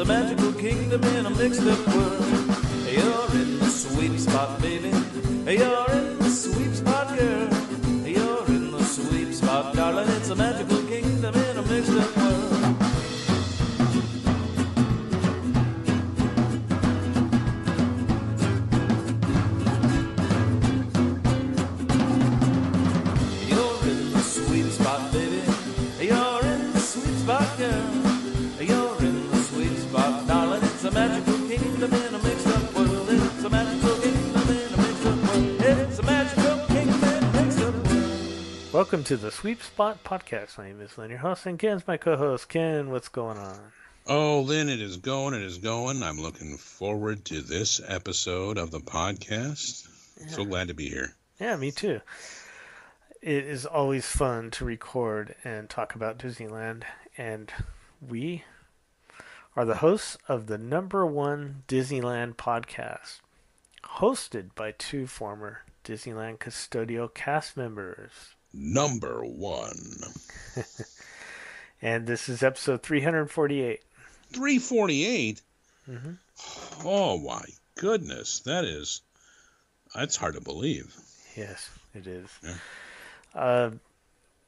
a magical kingdom in a mixed up world. You're in the sweet spot, baby. You're in the sweet spot, girl. You're in the sweet spot, darling. It's a magical kingdom in a mixed up world. You're in the sweet spot, baby. You're in the sweet spot, girl. You're in the sweet spot, darling. It's a magical kingdom in a mixed up world. It's a magical kingdom in a mixed up world. It's a magical kingdom in a mixed up world. Welcome to the Sweet Spot Podcast. My name is Lynn, your host, and Ken's my co-host. Ken, what's going on? Oh, Lynn, it is going. I'm looking forward to this episode of the podcast. Yeah. So glad to be here. Yeah, me too. It is always fun to record and talk about Disneyland, and we are the hosts of the #1 Disneyland podcast, hosted by two former Disneyland Custodial cast members. Number 1. And this is episode 348. 348? Mm-hmm. Oh, my goodness. That's hard to believe. Yes, it is. Yeah.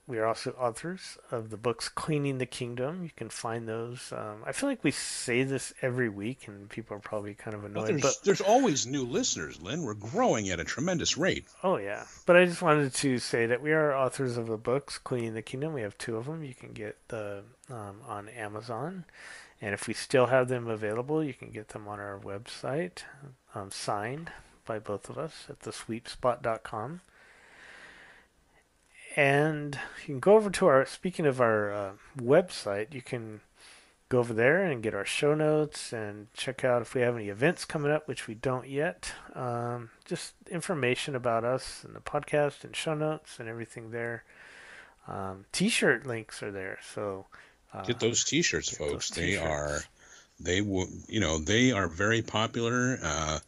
We are also authors of the books Cleaning the Kingdom. You can find those. I feel like we say this every week, and people are probably kind of annoyed. But there's always new listeners, Lynn. We're growing at a tremendous rate. Oh, yeah. But I just wanted to say that we are authors of the books Cleaning the Kingdom. We have 2 of them. You can get on Amazon. And if we still have them available, you can get them on our website, signed by both of us at thesweetspot.com. And you can go over to speaking of our website, you can go over there and get our show notes and check out if we have any events coming up, which we don't yet. Just information about us and the podcast and show notes and everything there. T-shirt links are there. So get those T-shirts, folks. They are very popular.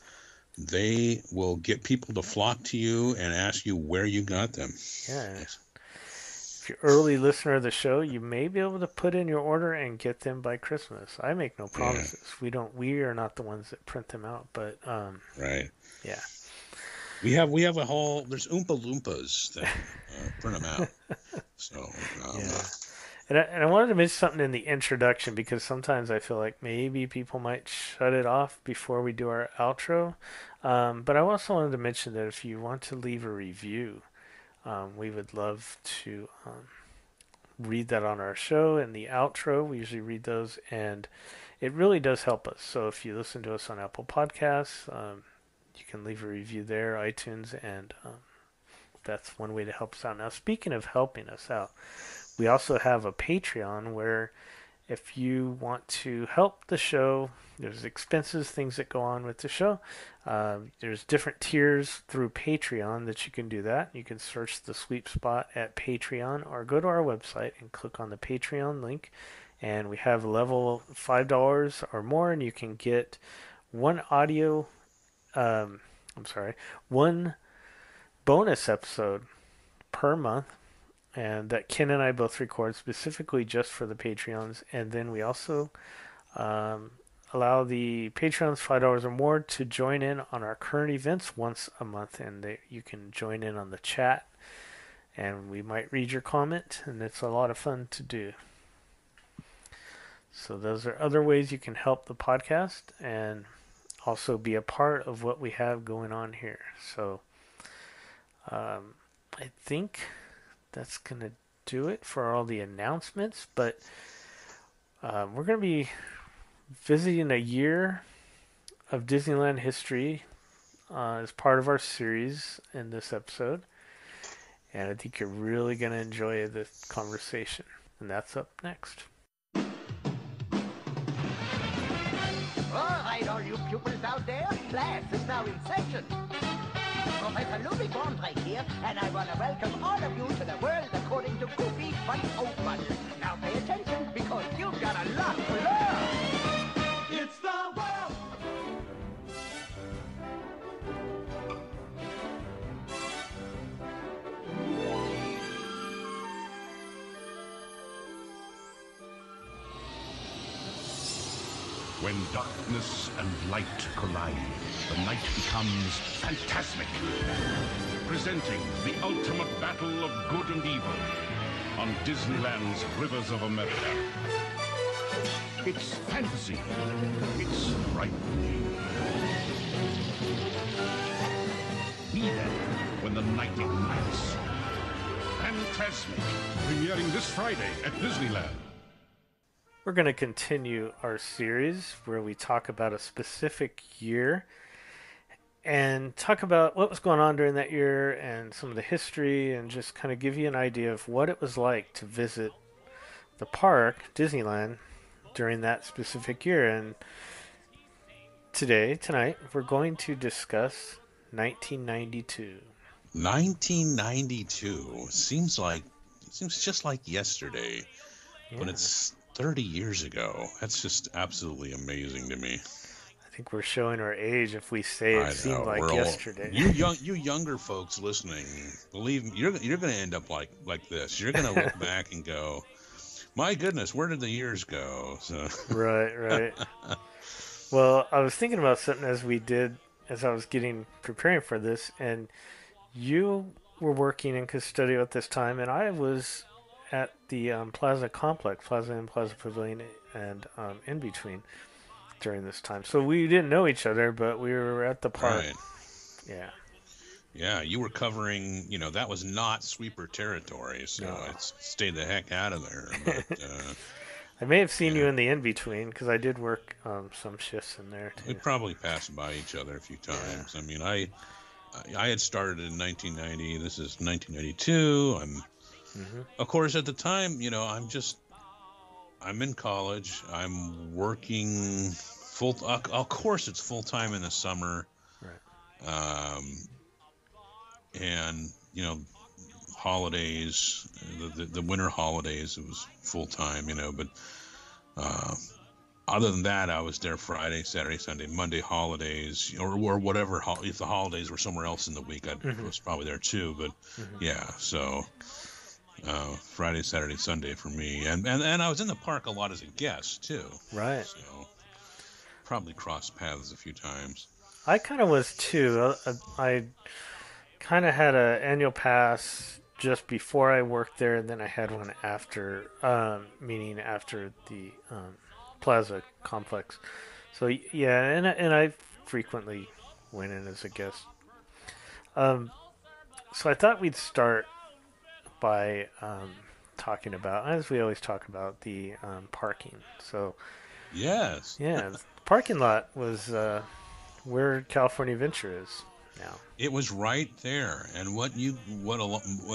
They will get people to flock to you and ask you where you got them. Yeah. If you're an early listener of the show, you may be able to put in your order and get them by Christmas. I make no promises. Yeah. We are not the ones that print them out, but right. Yeah. We have a whole. There's Oompa Loompas that print them out. So yeah. And I wanted to mention something in the introduction because sometimes I feel like maybe people might shut it off before we do our outro. But I also wanted to mention that if you want to leave a review, we would love to read that on our show. And the outro, we usually read those, and it really does help us. So if you listen to us on Apple Podcasts, you can leave a review there, iTunes, and that's one way to help us out. Now, speaking of helping us out, we also have a Patreon where if you want to help the show, there's expenses, things that go on with the show. There's different tiers through Patreon that you can do that. You can search the Sweet Spot at Patreon or go to our website and click on the Patreon link. And we have a level $5 or more, and you can get one bonus episode per month. And that Ken and I both record specifically just for the Patreons. And then we also allow the Patreons $5 or more to join in on our current events once a month. And you can join in on the chat. And we might read your comment. And it's a lot of fun to do. So those are other ways you can help the podcast and also be a part of what we have going on here. So I think that's going to do it for all the announcements, but we're going to be visiting a year of Disneyland history as part of our series in this episode, and I think you're really going to enjoy this conversation, and that's up next. All right, all you pupils out there, class is now in session. Professor Ludwig Bornbrecht here, and I want to welcome all of you to the world according to Goofy Funny Oakman. Now pay attention, because you've got a lot to learn. It's the world! When darkness and light collide, the night becomes Fantasmic. Presenting the ultimate battle of good and evil on Disneyland's Rivers of America. It's fantasy. It's frightening. Be there when the night ignites. Fantasmic, premiering this Friday at Disneyland. We're going to continue our series where we talk about a specific year and talk about what was going on during that year and some of the history and just kind of give you an idea of what it was like to visit the park, Disneyland, during that specific year. And tonight, we're going to discuss 1992. 1992 seems just like yesterday, but it's 30 years ago. That's just absolutely amazing to me. I think we're showing our age if we say it seemed like yesterday. You younger folks listening, believe me, you're going to end up like this. You're going to look back and go, "My goodness, where did the years go?" So. Right. Well, I was thinking about something as I was preparing for this, and you were working in custodial at this time, and I was at the Plaza Complex, Plaza and Plaza Pavilion, and in between during this time. So we didn't know each other, but we were at the park. Right. Yeah. Yeah, you were covering, that was not sweeper territory, so I stayed the heck out of there. But, I may have seen you in the in-between, because I did work some shifts in there, too. We probably passed by each other a few times. Yeah. I mean, I had started in 1990. This is 1992. Of course, at the time, I'm in college. I'm working of course, it's full-time in the summer. Right. And, holidays, the winter holidays, it was full-time, but other than that, I was there Friday, Saturday, Sunday, Monday holidays, or whatever. If the holidays were somewhere else in the week, I was probably there too. But yeah, so Friday, Saturday, Sunday for me, and I was in the park a lot as a guest too. Right. So probably crossed paths a few times. I kind of was too. I kind of had an annual pass just before I worked there, and then I had one after, meaning after the Plaza Complex. So yeah, and I frequently went in as a guest. So I thought we'd start by talking about, as we always talk about, the parking. So yes, yeah, the parking lot was where California Adventure is now. It was right there, and what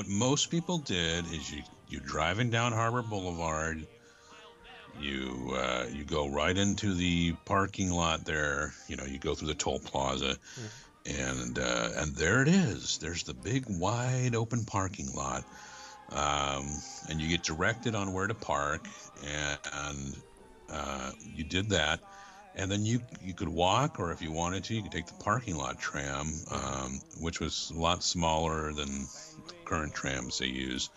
most people did is you're driving down Harbor Boulevard. You go right into the parking lot there. You go through the toll plaza, and there it is. There's the big wide open parking lot, and you get directed on where to park, and you did that, and then you could walk, or if you wanted to, you could take the parking lot tram, which was a lot smaller than the current trams they use.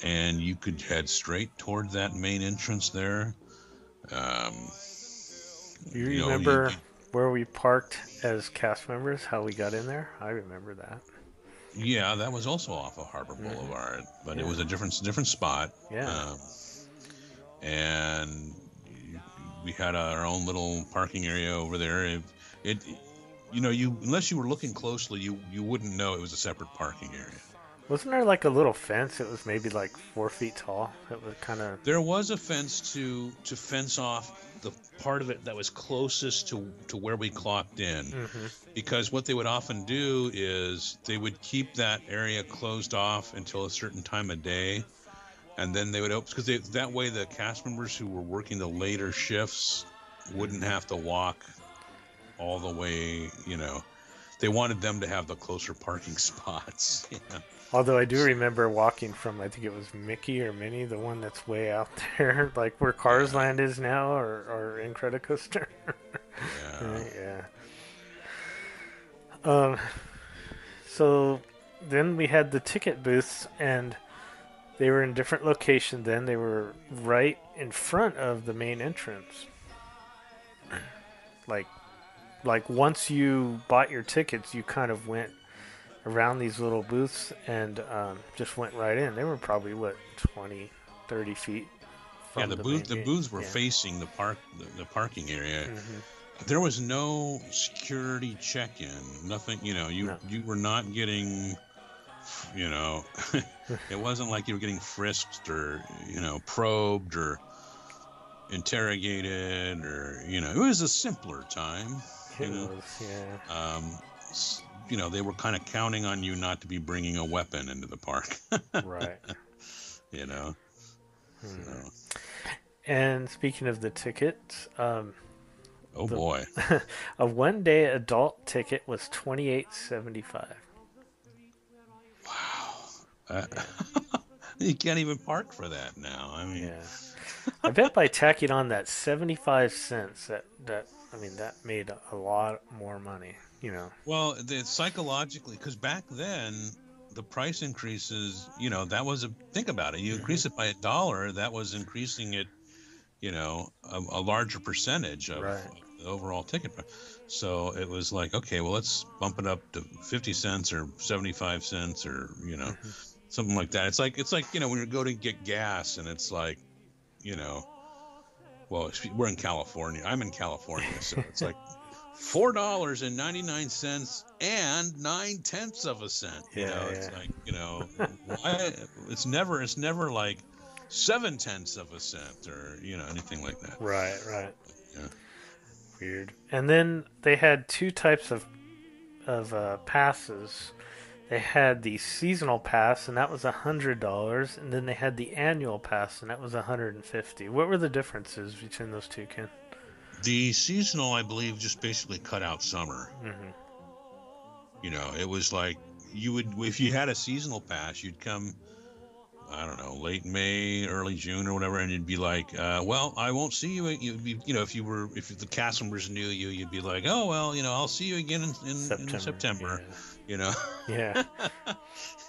And you could head straight toward that main entrance there. You remember where we parked as cast members, how we got in there? I remember that. Yeah, that was also off of Harbor Boulevard, but it was a different spot. Yeah. And we had our own little parking area over there. Unless you were looking closely, you wouldn't know it was a separate parking area. Wasn't there like a little fence? It was maybe like 4 feet tall. It was kind of. There was a fence to fence off the part of it that was closest to where we clocked in, because what they would often do is they would keep that area closed off until a certain time of day, and then they would open, because that way the cast members who were working the later shifts wouldn't have to walk all the way. They wanted them to have the closer parking spots. Yeah. Although I do remember walking from, I think it was Mickey or Minnie, the one that's way out there, like where Cars Land is now, or Incredicoaster. Yeah. So then we had the ticket booths, and they were in different locations then. They were right in front of the main entrance. like once you bought your tickets, you kind of went around these little booths and just went right in. They were probably 20, 30 feet from the main gate. booths were facing the parking area. There was no security check-in, nothing. You were not getting, it wasn't like you were getting frisked or probed or interrogated or it was a simpler time. It was, yeah. They were kind of counting on you not to be bringing a weapon into the park. Right. So. And speaking of the tickets, boy, a one-day adult ticket was $28.75. Wow, you can't even park for that now. I mean, I bet by tacking on that 75 cents, that made a lot more money. Well, psychologically, because back then the price increases, that was think about it. You increase it by $1, that was increasing it, a larger percentage of the overall ticket price. So it was like, okay, well, let's bump it up to 50 cents or 75 cents or, something like that. It's like, when you go to get gas and it's like, well, we're in California. I'm in California. So it's like $4.99 and 9/10 of a cent. It's like, why? It's never like 7/10 of a cent or anything like that. Right. Yeah. Weird. And then they had two types of passes. They had the seasonal pass, and that was $100, and then they had the annual pass, and that was $150. What were the differences between those two, Ken? The seasonal, I believe, just basically cut out summer. It was like you would, if you had a seasonal pass, you'd come, I don't know, late May, early June or whatever, and you'd be like, well, I won't see you. You'd be, if the cast members knew you, you'd be like, oh, well, I'll see you again in September. Yeah.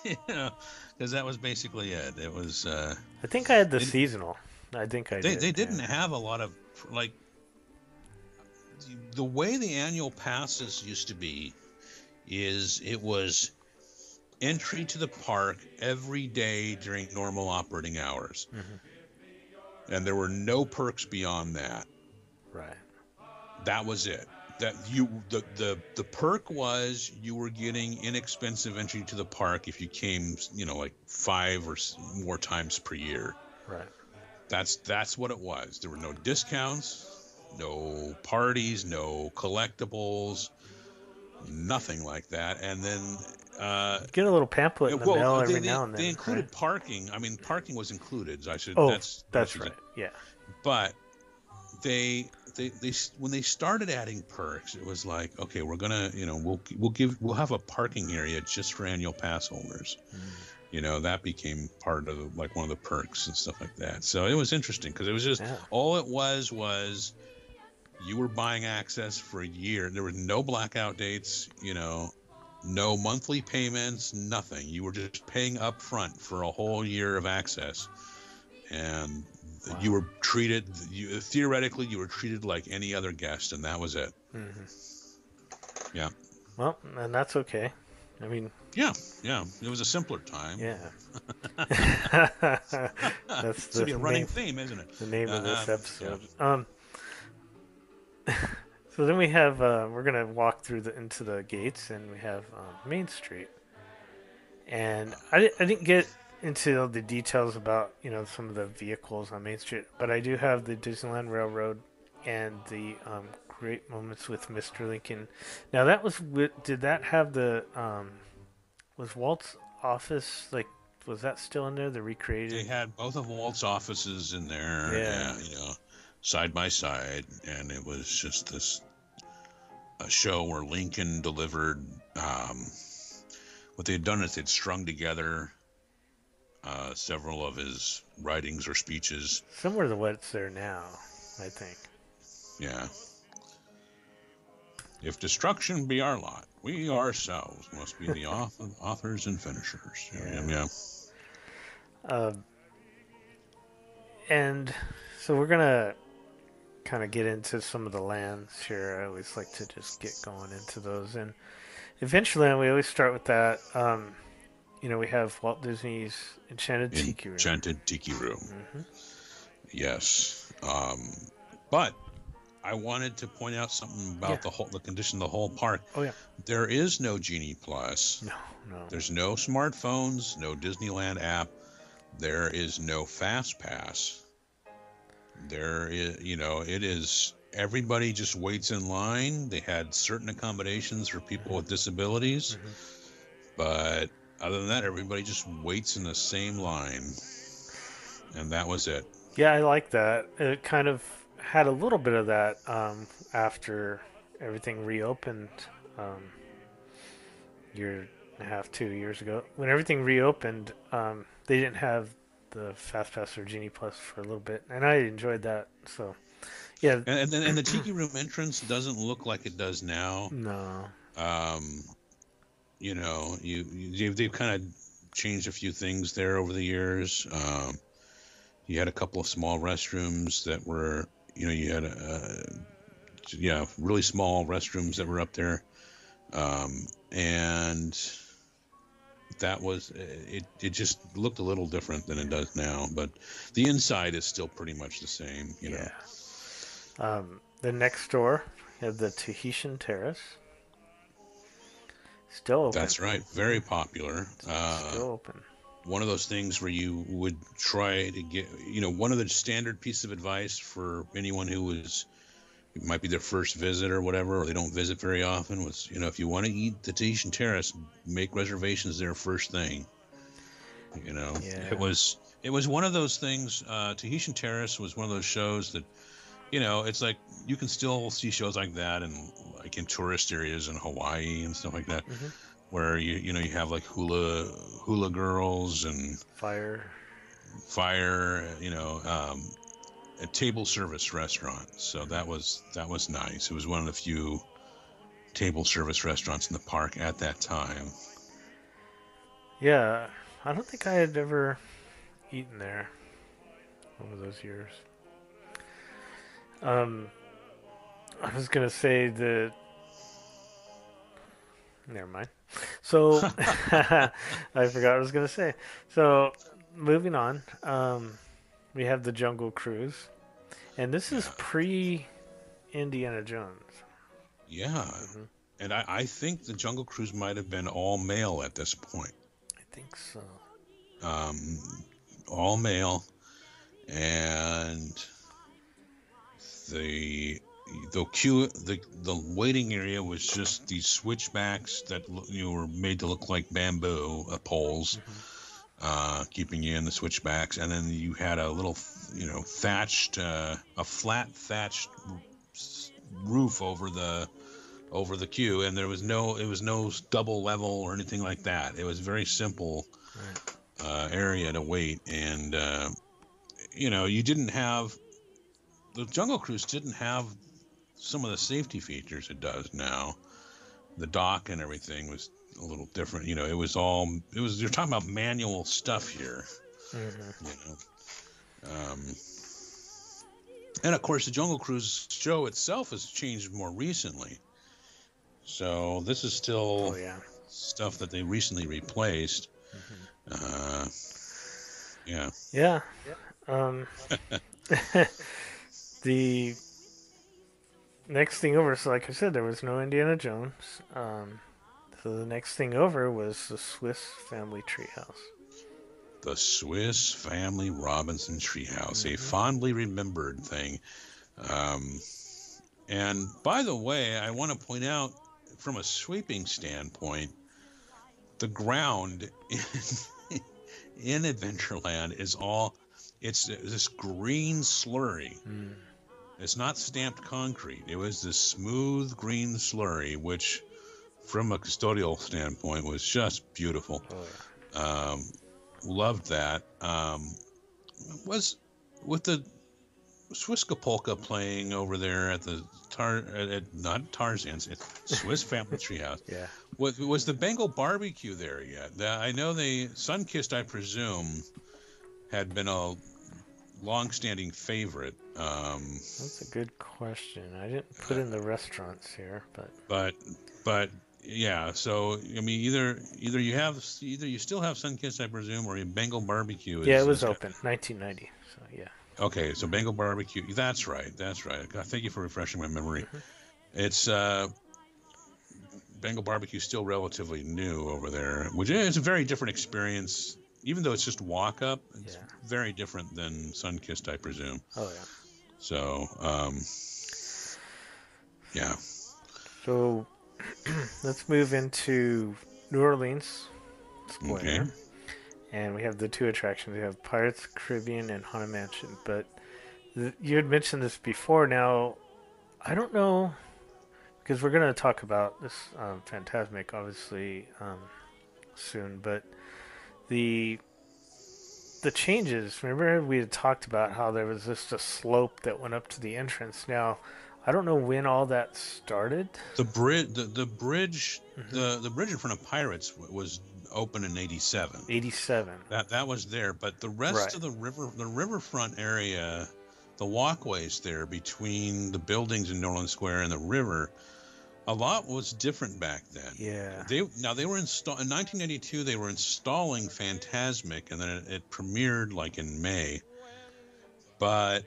Because that was basically it. It was. I think I had the seasonal. I think I did. They didn't have a lot of like. The way the annual passes used to be, is it was entry to the park every day during normal operating hours, and there were no perks beyond that. Right. That was it. That the perk was you were getting inexpensive entry to the park if you came, like 5 or more times per year. Right. That's what it was. There were no discounts, no parties, no collectibles, nothing like that. And then get a little pamphlet in the mail every now and then. They included parking. I mean, parking was included. That's right. Yeah. But they when they started adding perks, it was like, okay, we're gonna, we'll have a parking area just for annual pass holders. That became part of one of the perks and stuff like that. So it was interesting because it was just all it was you were buying access for a year. There were no blackout dates, no monthly payments, nothing. You were just paying up front for a whole year of access, and you were treated. Theoretically, you were treated like any other guest, and that was it. Yeah. Well, and that's okay. I mean. Yeah. It was a simpler time. Yeah. That's to be a running theme, isn't it? The name of this episode. Yeah. So then we have we're gonna walk into the gates, and we have Main Street, and I didn't get into the details about some of the vehicles on Main Street, but I do have the Disneyland Railroad and the Great Moments with Mr. Lincoln. Now that was did that have the was Walt's office, was that still in there, the recreated? They had both of Walt's offices in there, side by side, and it was just a show where Lincoln delivered. What they had done is they'd strung together several of his writings or speeches, similar to what's there now, I think. Yeah. If destruction be our lot, we ourselves must be the authors and finishers. Yeah. And so we're gonna kind of get into some of the lands here. I always like to just get going into those. And Adventureland, we always start with that. We have Walt Disney's Enchanted Tiki Room. Enchanted Tiki Room. Mm-hmm. Yes. But I wanted to point out something about the condition of the whole park. Oh, yeah. There is no Genie Plus. No. There's no smartphones, no Disneyland app. There is no Fast Pass. There is, it is, everybody just waits in line. They had certain accommodations for people with disabilities. Mm-hmm. But other than that, everybody just waits in the same line. And that was it. Yeah, I like that. It kind of had a little bit of that after everything reopened year and a half, 2 years ago. When everything reopened, they didn't have the Fast Pass or Genie Plus for a little bit, and I enjoyed that. So, yeah. And the Tiki Room entrance doesn't look like it does now. No. They've kind of changed a few things there over the years. You had a couple of small restrooms that were, you had really small restrooms that were up there. And that was, it just looked a little different than it does now, but the inside is still pretty much the same, you know. The next door, you have the Tahitian Terrace. Still open. That's right. Very popular. Still open. One of those things where you would try to get, one of the standard pieces of advice for anyone who it might be their first visit or whatever, or they don't visit very often, was, if you want to eat the Tahitian Terrace, make reservations there first thing. It was one of those things. Tahitian Terrace was one of those shows that, it's like you can still see shows like that in tourist areas in Hawaii and stuff like that, where you have like hula girls and fire, a table service restaurant. So that was nice. It was one of the few table service restaurants in the park at that time. Yeah, I don't think I had ever eaten there over those years. I was gonna say that. Never mind. So I forgot what I was gonna say. So moving on, we have the Jungle Cruise, and this is pre-Indiana Jones. Yeah, and I think the Jungle Cruise might have been all male at this point. I think so. All male, and the waiting area was just these switchbacks that were made to look like bamboo poles, keeping you in the switchbacks, and then you had a little, thatched, a flat thatched roof over the queue, and it was no double level or anything like that. It was very simple area to wait, and you didn't have. The Jungle Cruise didn't have some of the safety features it does now. The dock and everything was a little different. You're talking about manual stuff here. And of course the Jungle Cruise show itself has changed more recently. So this is still stuff that they recently replaced. The next thing over, so like I said, there was no Indiana Jones. So the next thing over was the Swiss Family Treehouse. The Swiss Family Robinson Treehouse, a fondly remembered thing. And by the way, I want to point out, from a sweeping standpoint, the ground in Adventureland is it's this green slurry. It's not stamped concrete. It was this smooth green slurry, which, from a custodial standpoint, was just beautiful. Loved that. Was with the Swisca playing over there at the not Tarzan's, Swiss Family Treehouse. Was the Bengal barbecue there yet? I know Sunkissed, I presume, had been long-standing favorite. That's a good question. I didn't put in the restaurants here, but yeah. So I mean, either you still have Sunkist, I presume, or Bengal Barbecue. yeah, it was open 1990. So yeah. Okay, so Bengal Barbecue. That's right. That's right. God, thank you for refreshing my memory. It's Bengal Barbecue is still relatively new over there, which is a very different experience. Even though it's just walk up, it's very different than Sunkist, I presume. Oh yeah. So, yeah. So let's move into New Orleans Square. Okay. And we have the two attractions. We have Pirates of the Caribbean and Haunted Mansion. But you had mentioned this before. Now, I don't know, because we're going to talk about this Fantasmic, obviously, soon. But the changes, remember we had talked about how there was just a slope that went up to the entrance. Now, I don't know when all that started. The bridge, the bridge in front of Pirates was open in 87. 87. That was there, but the rest of the riverfront area, the walkways there between the buildings in New Orleans Square and the river, a lot was different back then. Yeah. They were in 1992. They were installing Fantasmic, and then it premiered like in May. But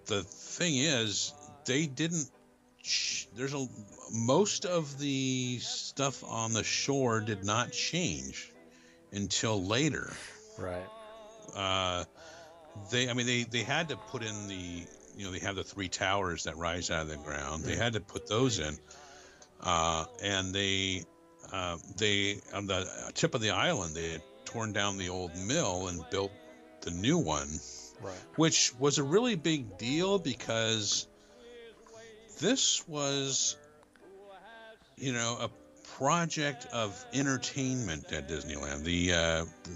the thing is, they didn't. Most of the stuff on the shore did not change until later. Right. They had to put in they have the 3 towers that rise out of the ground. They had to put those in, and they on the tip of the island they had torn down the old mill and built the new one, right? Which was a really big deal because this was, a project of entertainment at Disneyland.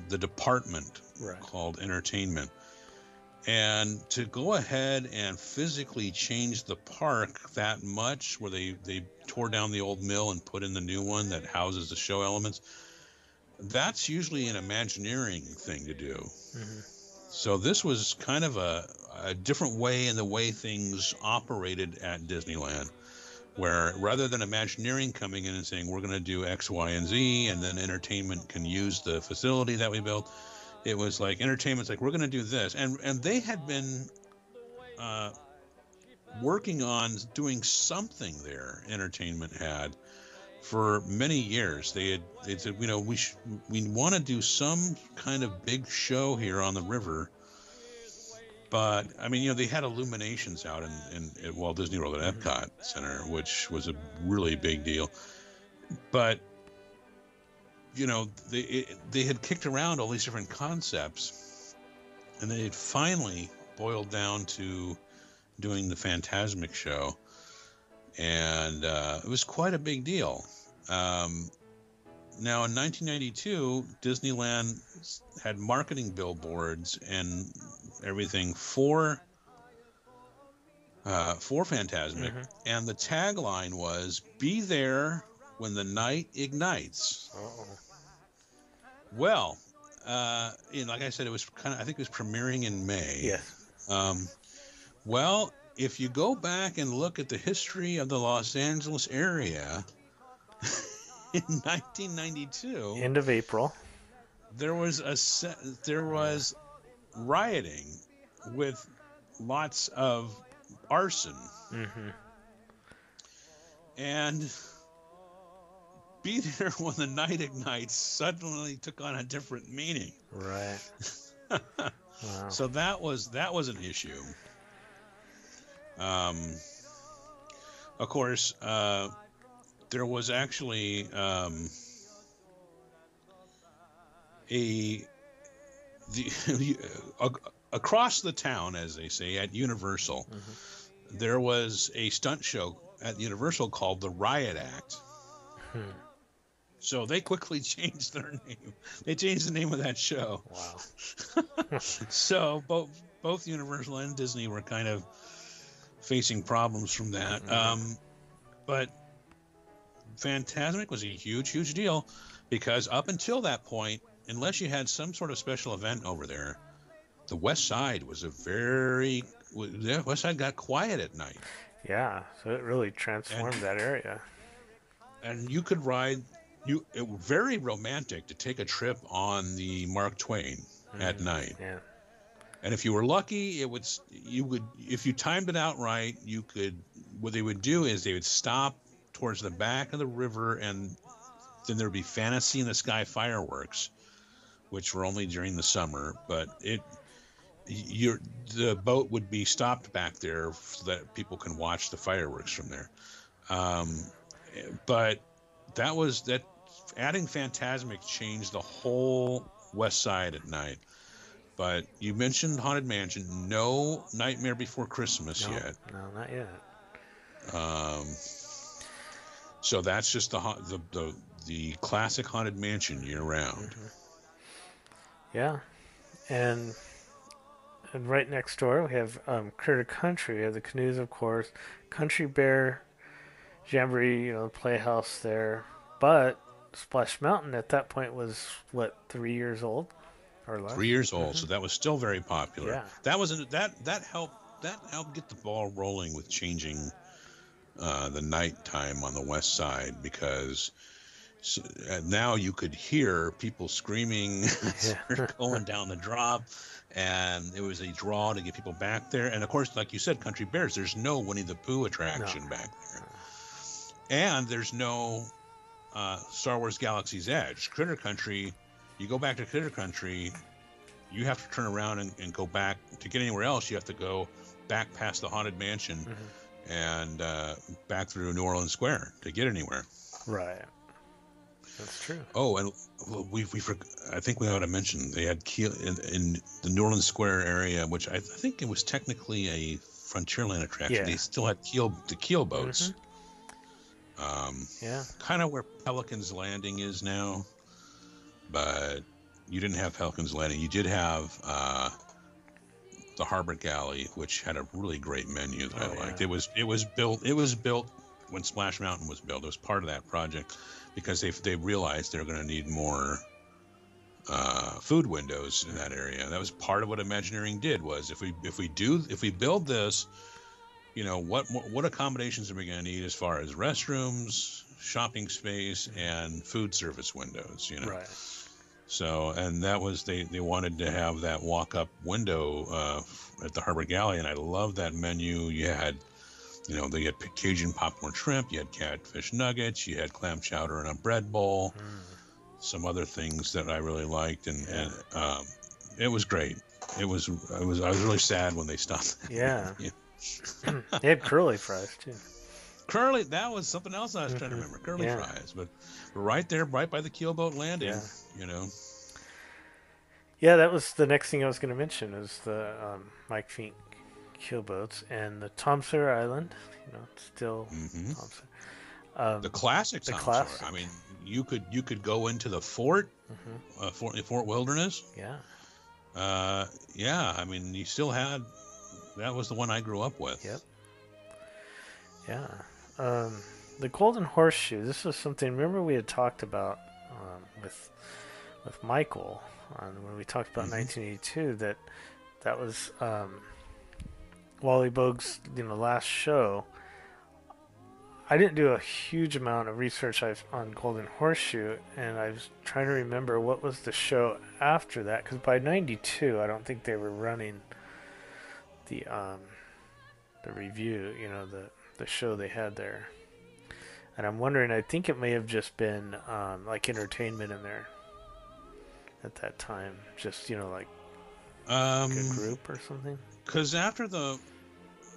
The department called entertainment. And to go ahead and physically change the park that much, where they tore down the old mill and put in the new one that houses the show elements, that's usually an Imagineering thing to do. Mm-hmm. So this was kind of a different way in the way things operated at Disneyland, where rather than Imagineering coming in and saying, we're going to do X, Y, and Z, and then entertainment can use the facility that we built, it was like entertainment's like, we're going to do this. And they had been working on doing something there, entertainment had, for many years. They said, we want to do some kind of big show here on the river. But I mean, they had illuminations out at Walt Disney World at Epcot Center, which was a really big deal. But they had kicked around all these different concepts, and they had finally boiled down to doing the Fantasmic show, and it was quite a big deal. Now, in 1992, Disneyland had marketing billboards and everything for Fantasmic, and the tagline was "Be there when the night ignites." Uh-oh. Well, like I said, it was I think it was premiering in May. Yes. Well, if you go back and look at the history of the Los Angeles area. In 1992, end of April, there was rioting with lots of arson, and "Be there when the night ignites" suddenly took on a different meaning. Right. Wow. So that was an issue. Of course. There was actually across the town, as they say, at Universal, there was a stunt show at Universal called the Riot Act. So they quickly changed their name. They changed the name of that show. Wow. So both Universal and Disney were kind of facing problems from that. But Fantasmic was a huge, huge deal because up until that point, unless you had some sort of special event over there, the West Side was the West Side got quiet at night. Yeah, so it really transformed that area. And you could ride. It was very romantic to take a trip on the Mark Twain at night. Yeah. And if you were lucky, if you timed it out right, what they would do is they would stop towards the back of the river, and then there'd be Fantasy in the Sky fireworks, which were only during the summer, but the boat would be stopped back there so that people can watch the fireworks from there. But adding Fantasmic changed the whole West Side at night. But you mentioned Haunted Mansion. No Nightmare Before Christmas yet. No, not yet. So that's just the classic Haunted Mansion year round. Yeah, and right next door we have Critter Country. We have the canoes, of course. Country Bear Jamboree, playhouse there. But Splash Mountain at that point was 3 years old or less. 3 years old, so that was still very popular. Yeah. That helped get the ball rolling with changing the nighttime on the West Side, because now you could hear people screaming going down the drop, and it was a draw to get people back there. And of course, like you said, Country Bears, there's no Winnie the Pooh attraction back there, and there's no Star Wars Galaxy's Edge. Critter Country, you go back to Critter Country, you have to turn around and go back. To get anywhere else, you have to go back past the Haunted Mansion and back through New Orleans Square to get anywhere. Right. That's true. Oh, and I think we ought to mention they had in the New Orleans Square area, which I think it was technically a Frontierland attraction. Yeah. They still had the keel boats. Kind of where Pelican's Landing is now, but you didn't have Pelican's Landing. You did have the Harbor Galley, which had a really great menu that I liked. It was built when Splash Mountain was built. It was part of that project because they realized they're going to need more food windows in that area. And that was part of what Imagineering did. Was if we build this, what accommodations are we going to need as far as restrooms, shopping space, and food service windows? Right. So, and that was they wanted to have that walk-up window at the Harbor Galley, and I love that menu. You had, they had Cajun popcorn shrimp, you had catfish nuggets, you had clam chowder in a bread bowl, some other things that I really liked, and it was great. I was really sad when they stopped. Yeah. They had curly fries too. Curly, that was something else I was trying to remember. Curly fries, but right there, right by the keelboat landing. Yeah, that was the next thing I was going to mention is the Mike Fink keelboats and the Tom Sawyer Island. Still Tom Sawyer. The classic Tom Sawyer. I mean, you could go into the fort, Fort Wilderness. Yeah. I mean, you still had. That was the one I grew up with. Yep. Yeah. The Golden Horseshoe. This was something. Remember, we had talked about with Michael when we talked about 1982. That was Wally Bogue's last show. I didn't do a huge amount of research on Golden Horseshoe, and I was trying to remember what was the show after that, because by '92, I don't think they were running the review, the show they had there. And I'm wondering, I think it may have just been like entertainment in there at that time, just like a group or something. Because after the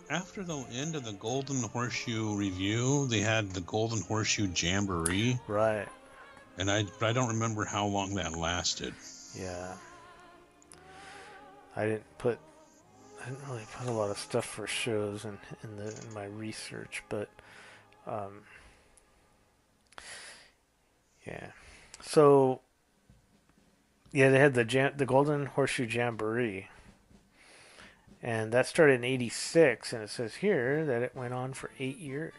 end of the Golden Horseshoe review, they had the Golden Horseshoe Jamboree. Right. And I don't remember how long that lasted. Yeah. I didn't really put a lot of stuff for shows in my research, but yeah. So they had the Golden Horseshoe Jamboree. And that started in '86, and it says here that it went on for 8 years.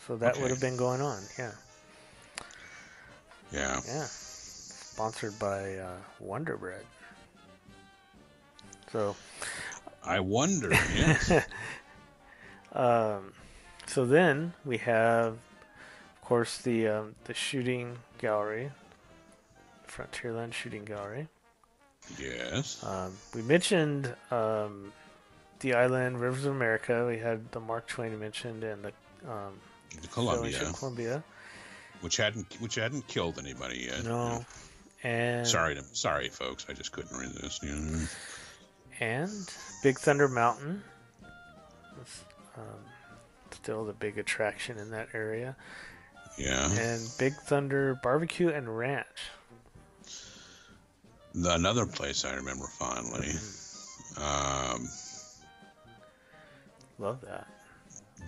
So that would have been going on, yeah. Yeah. Yeah. Sponsored by Wonder Bread. So, I wonder. Yes. so then we have, of course, the shooting gallery, Frontierland Shooting Gallery. Yes. We mentioned the island Rivers of America. We had the Mark Twain mentioned, and the Columbia, which hadn't killed anybody yet. No, and sorry, folks, I just couldn't resist. And Big Thunder Mountain, still the big attraction in that area. Yeah. And Big Thunder Barbecue and Ranch. Another place I remember fondly. Love that.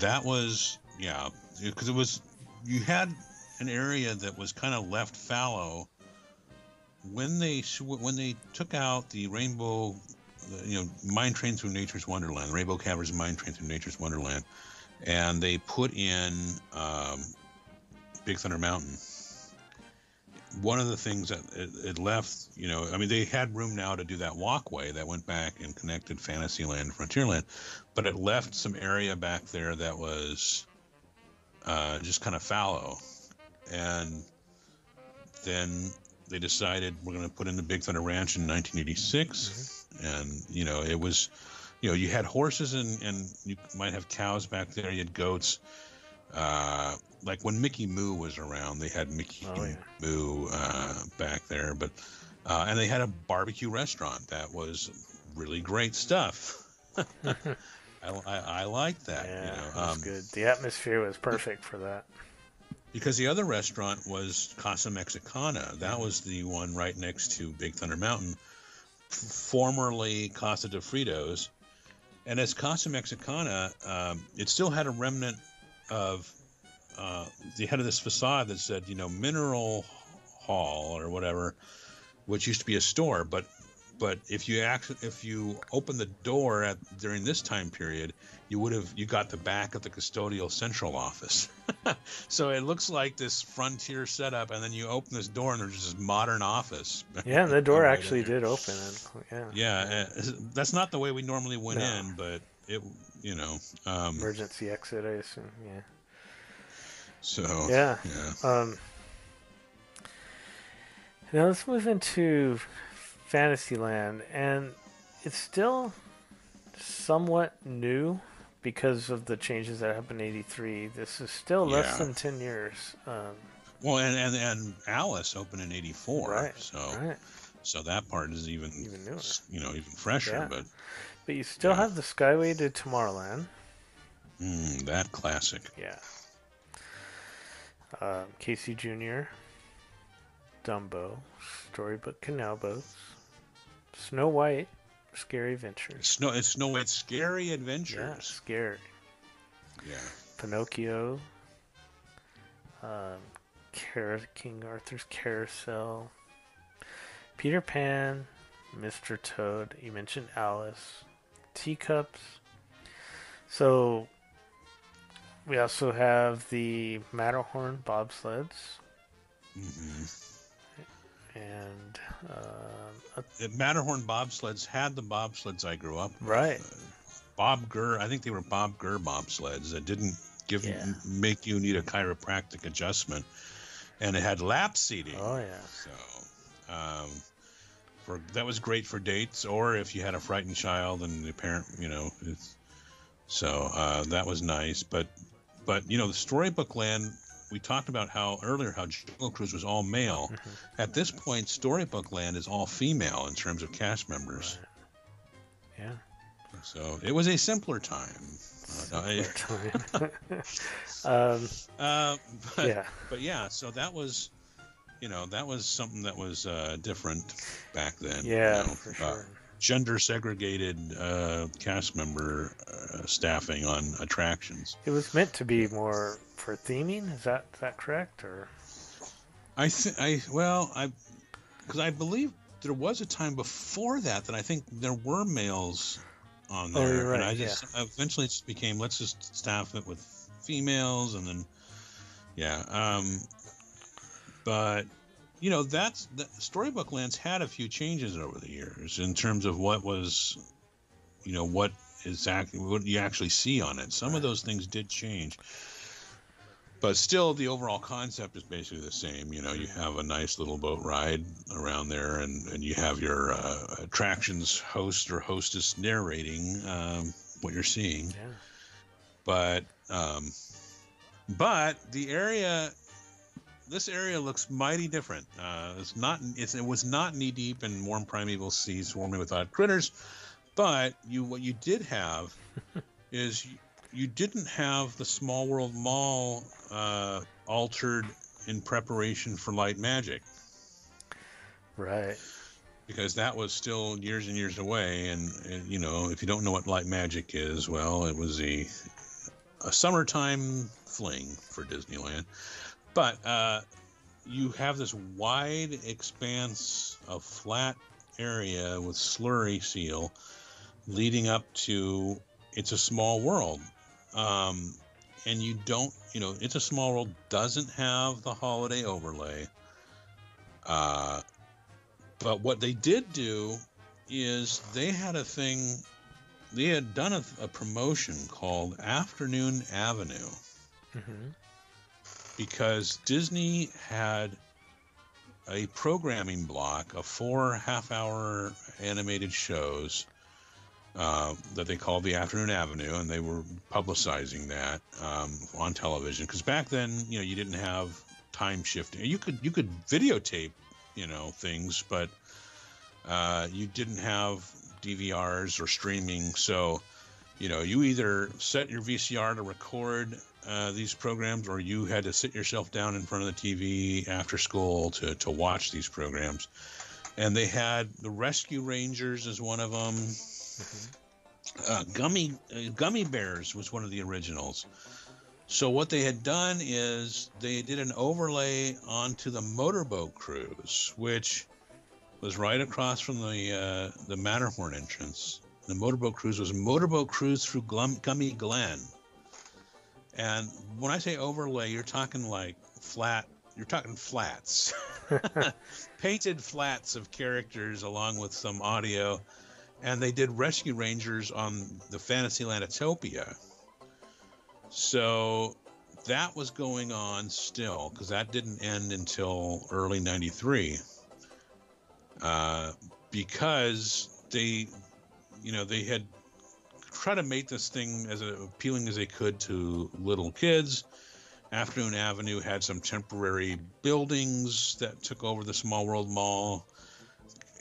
That was, yeah, because you had an area that was kind of left fallow when they took out the Rainbow, Mine Train Through Nature's Wonderland, Rainbow Caverns Mine Train Through Nature's Wonderland, and they put in Big Thunder Mountain. One of the things that it left, they had room now to do that walkway that went back and connected Fantasyland and Frontierland, but it left some area back there that was just kind of fallow. And then they decided we're going to put in the Big Thunder Ranch in 1986. And, it was, you had horses and you might have cows back there. You had goats. Like when Mickey Moo was around, they had Mickey Moo back there, but and they had a barbecue restaurant that was really great stuff. I liked that. Yeah, it was good. The atmosphere was perfect for that. Because the other restaurant was Casa Mexicana. That was the one right next to Big Thunder Mountain, formerly Casa de Fritos. And as Casa Mexicana, it still had a remnant of they had this facade that said, Mineral Hall or whatever, which used to be a store. But if you open the door during this time period, you got the back of the custodial central office. So it looks like this frontier setup, and then you open this door and there's this modern office. Yeah, the door actually did open. Yeah, that's not the way we normally went in, but it, emergency exit, I assume. Yeah. So yeah. Now let's move into Fantasyland, and it's still somewhat new because of the changes that happened in '83. This is still less than 10 years. Well, and Alice opened in '84, right. So that part is even newer, even fresher. Yeah. But you still have the Skyway to Tomorrowland. That classic. Yeah. Casey Jr., Dumbo, Storybook Canal Boats, Snow White, Scary Adventures. It's Snow White's Scary Adventures. Yeah, scary. Yeah. Pinocchio, King Arthur's Carousel, Peter Pan, Mr. Toad. You mentioned Alice, Teacups. So we also have the Matterhorn bobsleds. And the Matterhorn bobsleds had the bobsleds I grew up with. Right. Bob Gurr, I think they were Bob Gurr bobsleds that didn't make you need a chiropractic adjustment. And it had lap seating. Oh, yeah. So that was great for dates, or if you had a frightened child and the parent, that was nice. But the Storybook Land, we talked about how Jungle Cruise was all male. At this point, Storybook Land is all female in terms of cast members. Right. Yeah. So it was a simpler time. But yeah, so that was something that was different back then. Yeah, for sure. Gender segregated cast member staffing on attractions. It was meant to be more for theming. Is that correct? Or because I believe there was a time before that I think there were males on there. Oh, you're right. And I just eventually it just became, let's just staff it with females, and then but that's the Storybook Land's had a few changes over the years in terms of what was, what exactly what you actually see on it. Some of those things did change, but still the overall concept is basically the same. You have a nice little boat ride around there, and you have your attractions host or hostess narrating what you're seeing. Yeah. But this area looks mighty different. It was not knee deep in warm primeval seas swarming with odd critters, but what you did have is you didn't have the Small World Mall altered in preparation for light magic. Right. Because that was still years and years away, and if you don't know what light magic is, well, it was a summertime fling for Disneyland. But you have this wide expanse of flat area with slurry seal leading up to It's a Small World. And you don't, It's a Small World doesn't have the holiday overlay. But what they did do is they had done a promotion called Afternoon Avenue. Mm-hmm. Because Disney had a programming block of 4 half-hour animated shows that they called the Afternoon Avenue, and they were publicizing that on television. Because back then, you didn't have time shifting. You could videotape, things, but you didn't have DVRs or streaming. So, you either set your VCR to record these programs, or you had to sit yourself down in front of the TV after school to watch these programs. And they had the Rescue Rangers as one of them. Mm-hmm. Gummy Bears was one of the originals. So what they had done is they did an overlay onto the Motorboat Cruise, which was right across from the Matterhorn entrance. The Motorboat Cruise was Motorboat Cruise through Gummy Glen. And when I say overlay, you're talking like flat. You're talking flats, painted flats of characters along with some audio. And they did Rescue Rangers on the Fantasyland Utopia. So that was going on still, because that didn't end until early '93. Because they had tried to make this thing as appealing as they could to little kids. Afternoon Avenue had some temporary buildings that took over the Small World Mall,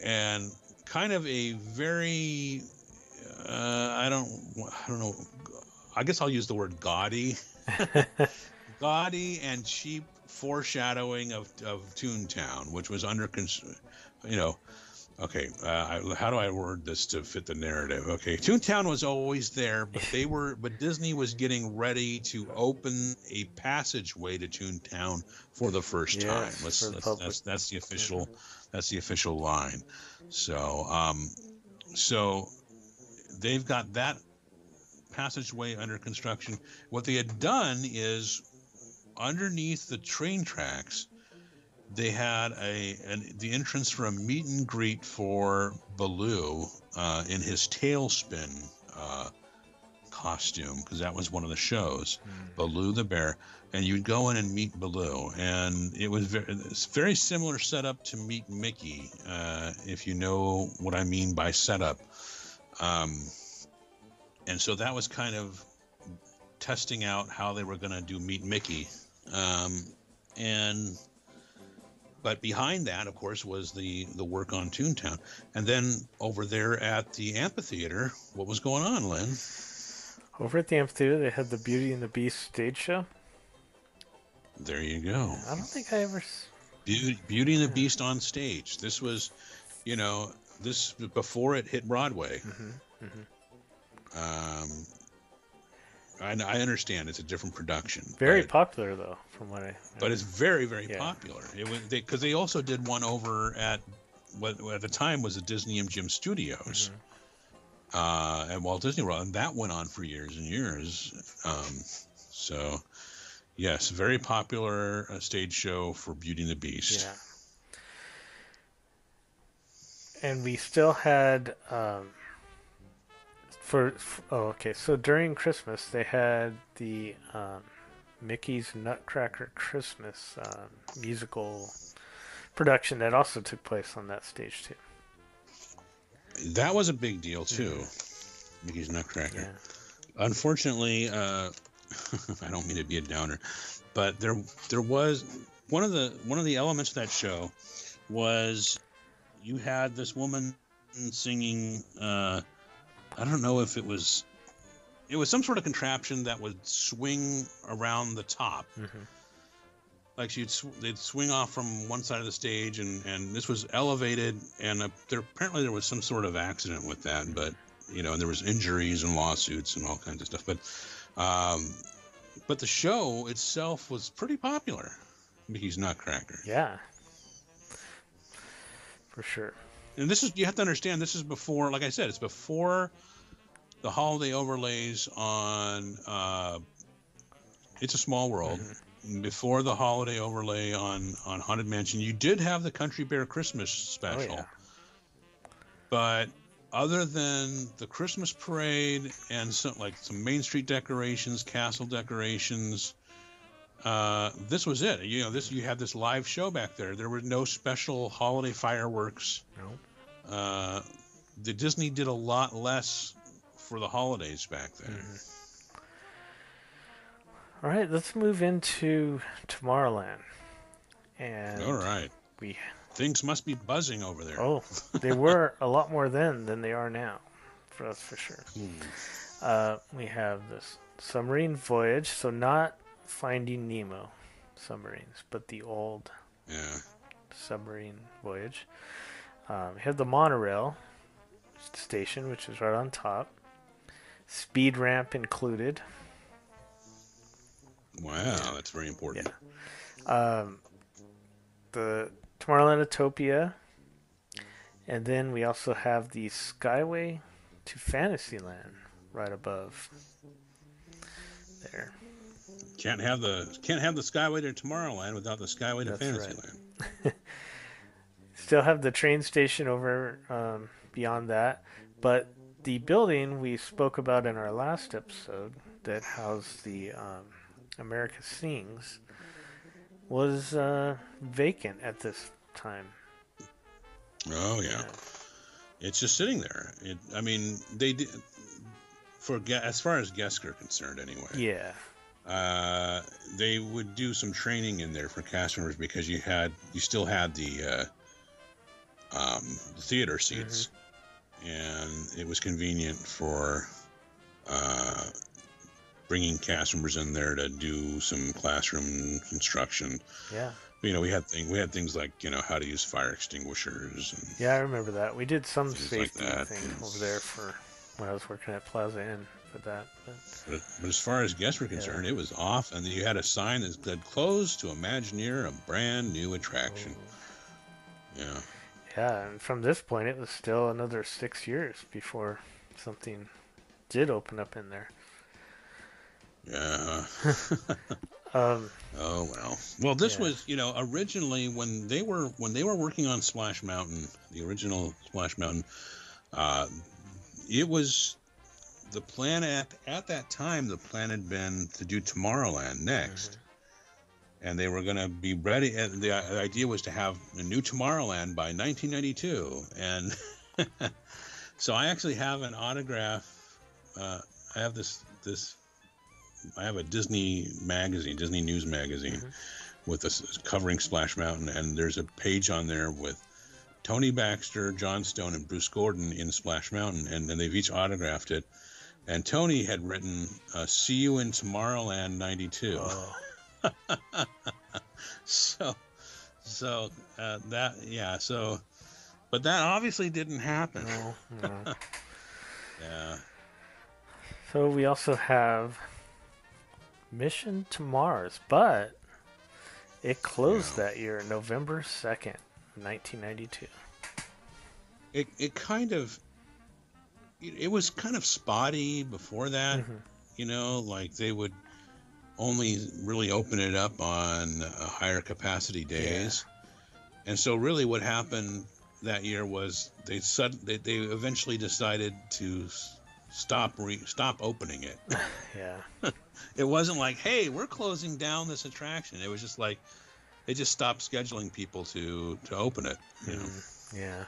and kind of a very I don't know, I guess I'll use the word gaudy and cheap foreshadowing of Toontown, which was under okay, how do I word this to fit the narrative? Okay, Toontown was always there, but Disney was getting ready to open a passageway to Toontown for the first time. That's the official line. So they've got that passageway under construction. What they had done is underneath the train tracks, they had the entrance for a meet and greet for Baloo in his tailspin costume, because that was one of the shows, Baloo the bear, and you'd go in and meet Baloo, and it's very similar setup to Meet Mickey, if you know what I mean by setup, and so that was kind of testing out how they were going to do Meet Mickey, but behind that, of course, was the work on Toontown. And then over there at the amphitheater, what was going on, Lynn? Over at the amphitheater, they had the Beauty and the Beast stage show. There you go. I don't think I ever... Beauty and the Beast on stage. This was, this before it hit Broadway. Mm-hmm. Mm-hmm. I understand it's a different production. Very popular, though, from what I... But it's very, very popular. It was because they also did one over at what at the time was the Disney MGM Studios, at Walt Disney World, and that went on for years and years. So, yes, very popular stage show for Beauty and the Beast. Yeah. and we still had so during Christmas they had the Mickey's Nutcracker Christmas musical production that also took place on that stage too. That was a big deal too. Mickey's Nutcracker. Yeah. Unfortunately, I don't mean to be a downer, but there was one of the elements of that show was you had this woman singing. I don't know if it was some sort of contraption that would swing around the top. Like they'd swing off from one side of the stage, and this was elevated, and apparently there was some sort of accident with that, but and there was injuries and lawsuits and all kinds of stuff. But the show itself was pretty popular. Mickey's Nutcracker. Yeah, for sure. And you have to understand, this is before, like I said, it's before the holiday overlays on It's a Small World. Before the holiday overlay on Haunted Mansion. You did have the Country Bear Christmas special. Oh, yeah. But other than the Christmas parade and some Main Street decorations, castle decorations, this was it. You had this live show back there. There were no special holiday fireworks. No. The Disney did a lot less for the holidays back then. All right, let's move into Tomorrowland. And all right. Things must be buzzing over there. Oh, they were a lot more then than they are now. That's for sure. We have this submarine voyage, so not Finding Nemo submarines, but the old submarine voyage. We have the monorail station, which is right on top. Speed ramp included. Wow, that's very important. Yeah. The Tomorrowland Utopia. And then we also have the Skyway to Fantasyland right above there. Can't have the Skyway to Tomorrowland without the Skyway to Fantasyland. Right. Still have the train station over beyond that, but the building we spoke about in our last episode that housed the America Sings was vacant at this time. Oh yeah, it's just sitting there. They did as far as guests are concerned, anyway. Yeah. They would do some training in there for cast members because you still had the theater seats, and it was convenient for bringing cast members in there to do some classroom instruction. Yeah. We had things like how to use fire extinguishers. And yeah, I remember that. We did some safety like thing over there for when I was working at Plaza Inn for that. But as far as guests were concerned, it was off, and you had a sign that said "Closed to Imagineer, a brand new attraction." Yeah. Yeah, and from this point, it was still another 6 years before something did open up in there. Yeah. Oh well. Well, this was originally when they were working on Splash Mountain, the original Splash Mountain. It was the plan at that time. The plan had been to do Tomorrowland next, and they were going to be ready. And the idea was to have a new Tomorrowland by 1992. And so I actually have an autograph. I have this. I have a Disney magazine, Disney News magazine, with this covering Splash Mountain, and there's a page on there with Tony Baxter, John Stone, and Bruce Gordon in Splash Mountain, and they've each autographed it. And Tony had written, "See you in Tomorrowland '92." Oh. But that obviously didn't happen. No. Yeah. So we also have Mission to Mars, but it closed that year, November 2nd, 1992. It was kind of spotty before that, like they would only really open it up on higher capacity days. And so really what happened that year was they eventually decided to stop opening it. Yeah. It wasn't like, hey, we're closing down this attraction. It was just like they just stopped scheduling people to open it. You know? Yeah.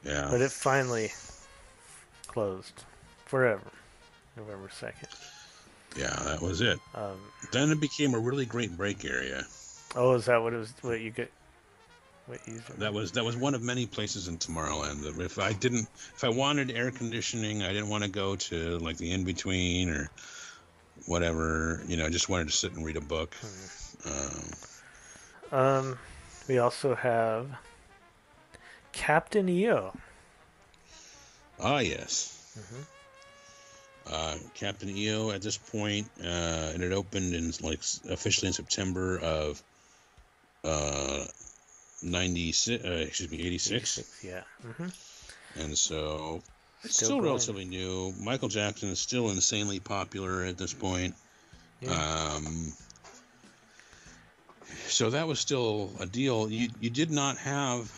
Yeah. But it finally closed forever, November 2nd. Yeah, that was it. Then it became a really great break area. Oh, is that what it was? What you get? What you? That was one of many places in Tomorrowland. If I wanted air conditioning, I didn't want to go to like the in between or whatever. You know, I just wanted to sit and read a book. We also have Captain EO. Ah, yes. Captain EO at this point, and it opened in officially in September of 86. 86, yeah. And so it's Still still going. relatively new. Michael Jackson is still insanely popular at this point. Yeah. So that was still a deal. You did not have.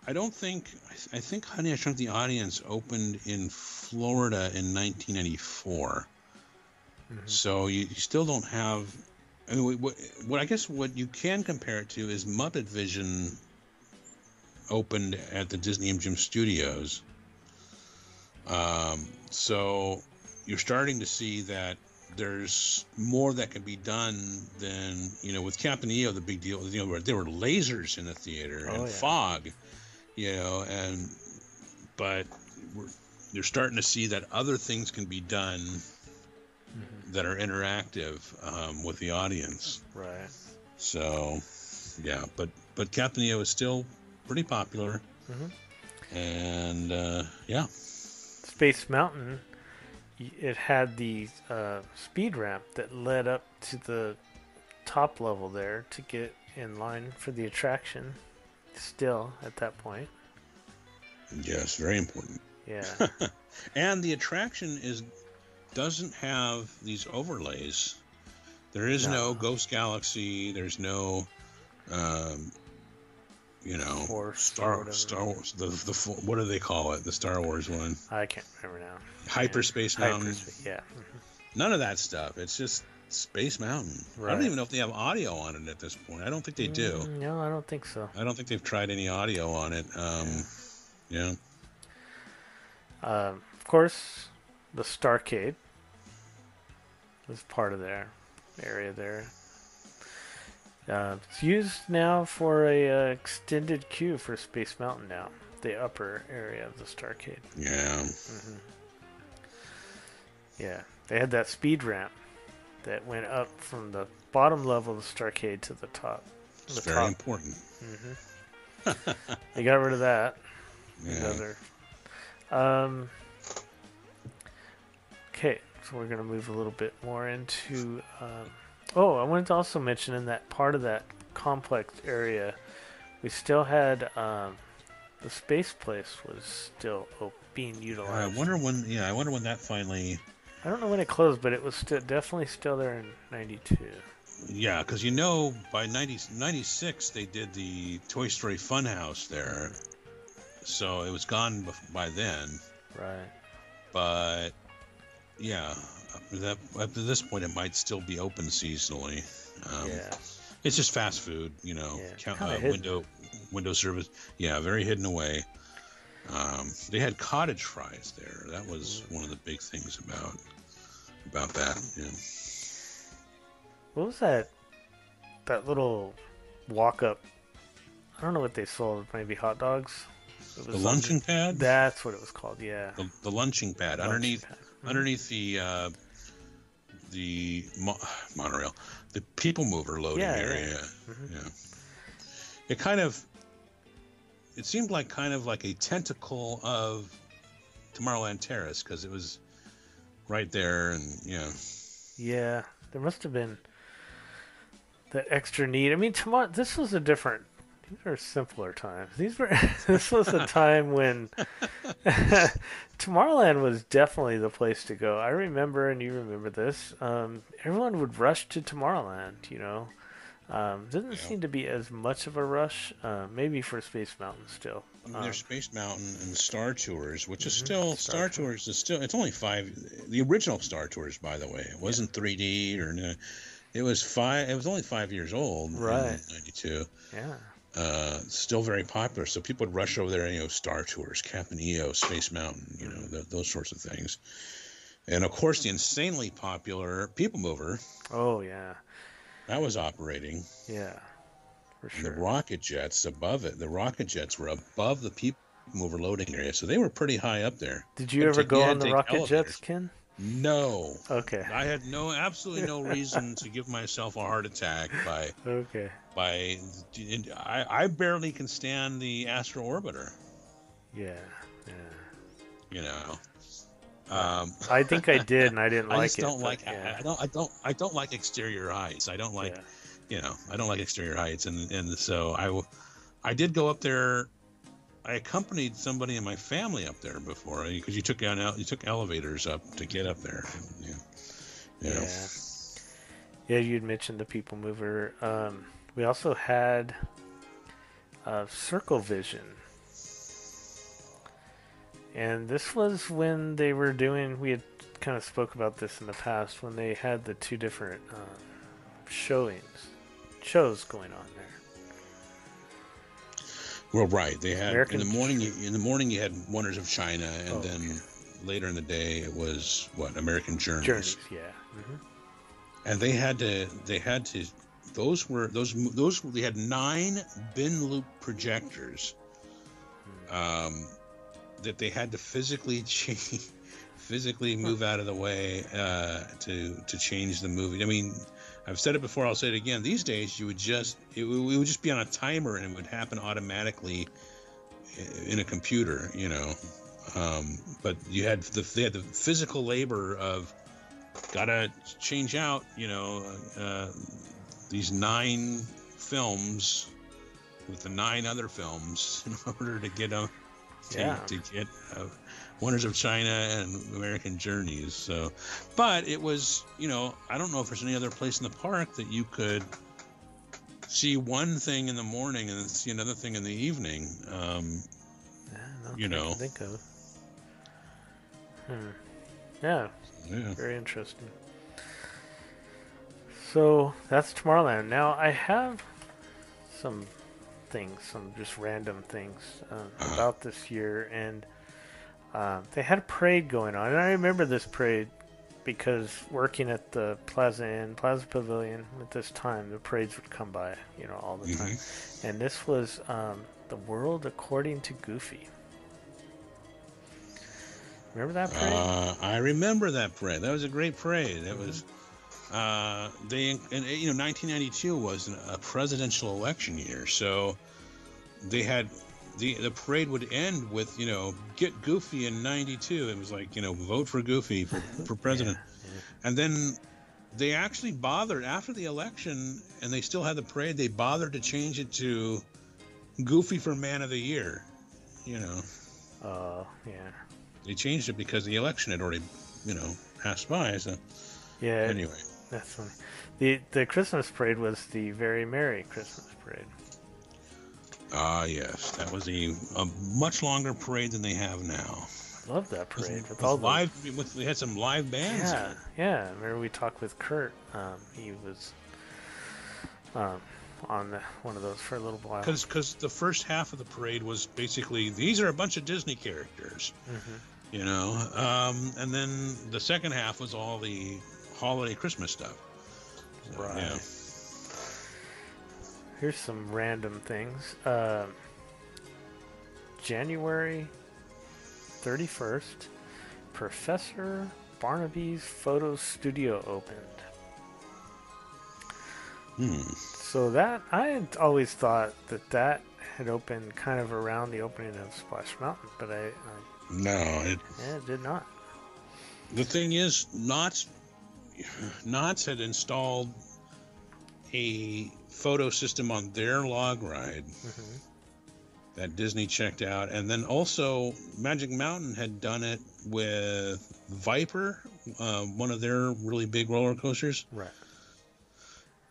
I think Honey, I Shrunk the Audience opened in Florida in 1994. So you still don't have. I mean, what I guess what you can compare it to is Muppet Vision opened at the Disney MGM Studios. So you're starting to see that there's more that can be done than, you know, with Captain EO, the big deal, you know, there were lasers in the theater and fog, you know, but you're starting to see that other things can be done that are interactive with the audience. Right. So, yeah, but Captain EO is still pretty popular. And, yeah. Space Mountain, it had the speed ramp that led up to the top level there to get in line for the attraction. Still at that point. Yes, very important. Yeah. And the attraction doesn't have these overlays. There is no Ghost Galaxy. There's no, you know, Star Wars. What do they call it? The Star Wars one. I can't remember now. Hyperspace Mountain. Yeah. None of that stuff. It's just Space Mountain. Right. I don't even know if they have audio on it at this point. I don't think they do. No, I don't think so. I don't think they've tried any audio on it. Yeah. Of course, the Starcade is part of their area there. It's used now for a extended queue for Space Mountain now. The upper area of the Starcade. Yeah. Yeah. They had that speed ramp that went up from the bottom level of the Starcade to the top. It's very important. They got rid of that. Yeah. Okay, so we're going to move a little bit more into... I wanted to also mention in that part of that complex area, we still had the space place was still being utilized. I wonder when that finally... I don't know when it closed, but it was definitely still there in 92. Yeah, because you know, by 96 they did the Toy Story Funhouse there, so it was gone by then. Right. But yeah, up to this point, it might still be open seasonally. It's just fast food, you know, window service. Yeah, very hidden away. They had cottage fries there. That was one of the big things about that. Yeah. What was that little walk-up? I don't know what they sold. Maybe hot dogs? The lunching pad? That's what it was called, yeah. The lunching pad. Underneath the monorail. The people mover loading area. Yeah. It seemed like kind of like a tentacle of Tomorrowland Terrace because it was right there and Yeah, there must have been that extra need. I mean, this was a different. These are simpler times. This was a time when Tomorrowland was definitely the place to go. I remember, and you remember this. Everyone would rush to Tomorrowland. You know, Doesn't seem to be as much of a rush. Maybe for Space Mountain still. There's Space Mountain and Star Tours, which is Mhm. still Star Tours is still. It's only 5. The original Star Tours, by the way, it wasn't 3D or no. It was 5. It was only 5 years old Right. in '92. Yeah. Still very popular. So people would rush over there. Star Tours, Captain EO, Space Mountain. Those sorts of things. And of course, the insanely popular People Mover. Oh yeah. That was operating. Yeah. For And sure. the rocket jets above it. The rocket jets were above the People Mover loading area, so they were pretty high up there. Did you ever go on the take rocket elevators. jets, Ken? No. Okay. I had absolutely no reason to give myself a heart attack Okay. I barely can stand the Astro Orbiter. Yeah. I think I did, and I didn't like it. I just don't like. Yeah. I don't like exterior heights. I don't like. Yeah. I don't like exterior heights, and so I did go up there. I accompanied somebody in my family up there before because you took elevators up to get up there. Yeah, you'd mentioned the People Mover. We also had Circle Vision. And this was when they were doing, we had kind of spoke about this in the past, when they had the two different shows going on there. Well, right. They had American- in the morning you had Wonders of China, and then later in the day it was American Journeys. Yeah. Mm-hmm. And they had to they had 9 bin loop projectors that they had to physically move out of the way to change the movie. I mean, I've said it before, I'll say it again. These days, it would just be on a timer and it would happen automatically in a computer, But they had the physical labor of gotta change out, these 9 films with the 9 other films in order to get them. To get Wonders of China and American Journeys. So, but it was, I don't know if there's any other place in the park that you could see one thing in the morning and then see another thing in the evening. I think of. Yeah. Very interesting. So that's Tomorrowland. Now I have some just random things about this year, and they had a parade going on, and I remember this parade because working at the Plaza Pavilion at this time, the parades would come by, all the time, and this was the World According to Goofy. Remember that parade? I remember that parade. That was a great parade. It was 1992 was a presidential election year, so they had the parade would end with get Goofy in '92. It was like vote for Goofy for president, and then they actually bothered after the election, and they still had the parade. They bothered to change it to Goofy for Man of the Year. They changed it because the election had already passed by. So anyway. That's funny. The Christmas parade was the Very Merry Christmas Parade. Yes, that was a much longer parade than they have now. Love that parade with all live. We had some live bands. Yeah. Remember we talked with Kurt. He was on one of those for a little while. Because the first half of the parade was basically these are a bunch of Disney characters, and then the second half was all the holiday Christmas stuff. So, right. Yeah. Here's some random things. January 31st, Professor Barnaby's photo studio opened. So that I had always thought that had opened kind of around the opening of Splash Mountain, but it did not. The thing is, Knott's had installed a photo system on their log ride that Disney checked out, and then also Magic Mountain had done it with Viper, one of their really big roller coasters. Right.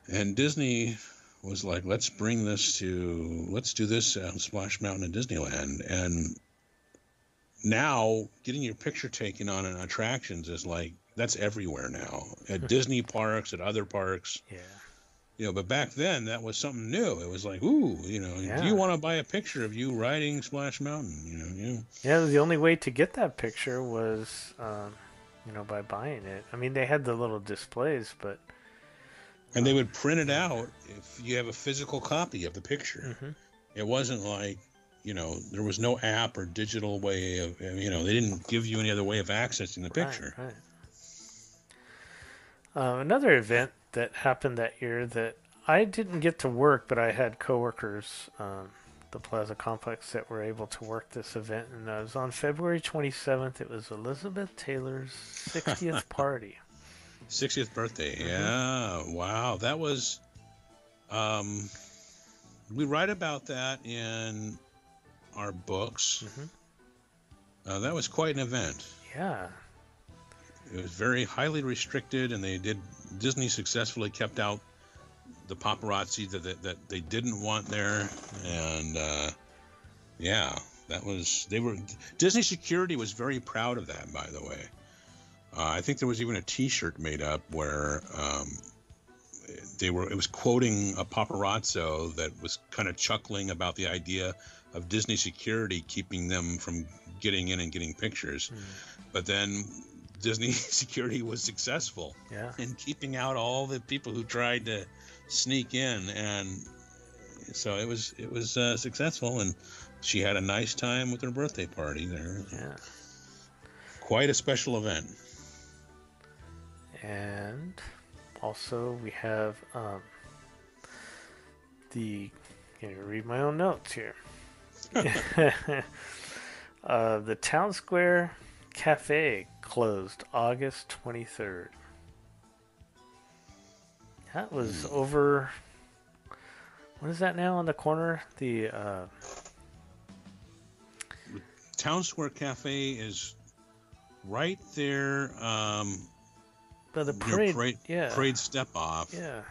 And Disney was like, let's do this on Splash Mountain at Disneyland. And now getting your picture taken on an attractions is like, that's everywhere now at Disney parks, at other parks. Yeah. But back then that was something new. It was like, ooh, do you want to buy a picture of you riding Splash Mountain? Yeah, the only way to get that picture was, by buying it. I mean, they had the little displays, but... And they would print it out if you have a physical copy of the picture. Mm-hmm. It wasn't like, there was no app or digital way of, they didn't give you any other way of accessing the picture. Right. Another event that happened that year that I didn't get to work, but I had coworkers, the Plaza Complex, that were able to work this event. And it was on February 27th. It was Elizabeth Taylor's 60th party. 60th birthday. Mm-hmm. Yeah. Wow. That was, we write about that in our books. Mm-hmm. That was quite an event. Yeah. It was very highly restricted, and Disney successfully kept out the paparazzi that they didn't want there. And, Disney security was very proud of that, by the way. I think there was even a T-shirt made up where it was quoting a paparazzo that was kind of chuckling about the idea of Disney security keeping them from getting in and getting pictures. But then Disney security was successful in keeping out all the people who tried to sneak in, and so it was successful, and she had a nice time with her birthday party there. Yeah. Quite a special event. And also we have can you read my own notes here? The Town Square Cafe closed August 23rd. That was over. What is that now on the corner? The Town Square Cafe is right there. By the parade, parade step off. Yeah.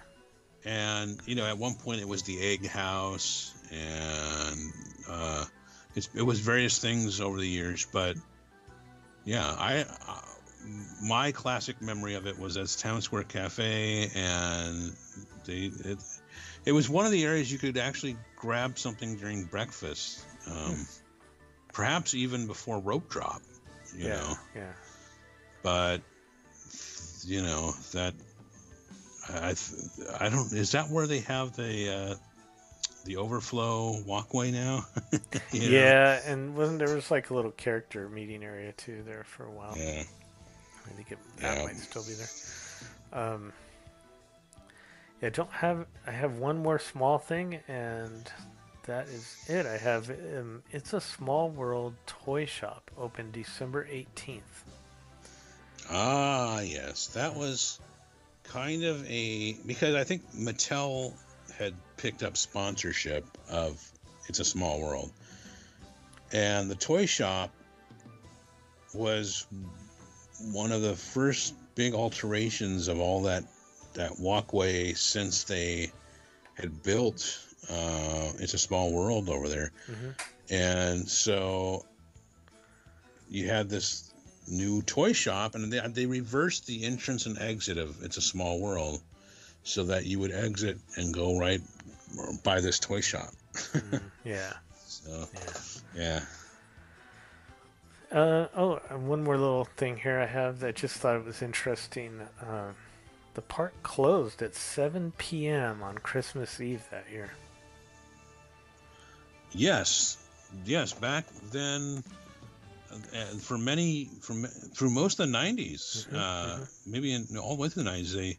And at one point it was the Egg House, and it was various things over the years. But yeah, my classic memory of it was as Town Square Cafe, and it was one of the areas you could actually grab something during breakfast, perhaps even before rope drop. You know. Yeah. But that I don't. Is that where they have the overflow walkway now? Yeah, and there was like a little character meeting area too there for a while. Yeah. I think that might still be there. I have one more small thing, and that is it. I have It's a Small World toy shop opened December 18th. Ah, yes, that was kind of because I think Mattel had picked up sponsorship of It's a Small World, and the toy shop was one of the first big alterations of all that walkway since they had built It's a Small World over there. And so you had this new toy shop, and they reversed the entrance and exit of It's a Small World so that you would exit and go right by this toy shop. Yeah. So, yeah. And one more little thing here I have that I just thought it was interesting. The park closed at 7 p.m. on Christmas Eve that year. Yes. Back then, through most of the 90s, maybe all the way through the 90s,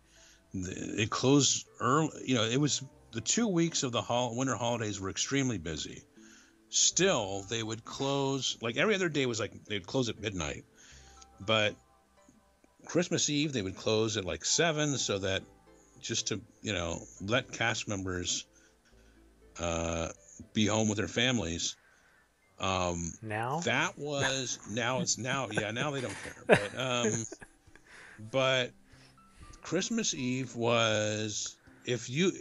they closed early. It was the 2 weeks of the winter holidays were extremely busy. Still, they would close, like every other day was like they'd close at midnight, but Christmas Eve they would close at like 7, so that just to let cast members be home with their families. Now now they don't care, but Christmas Eve was, if you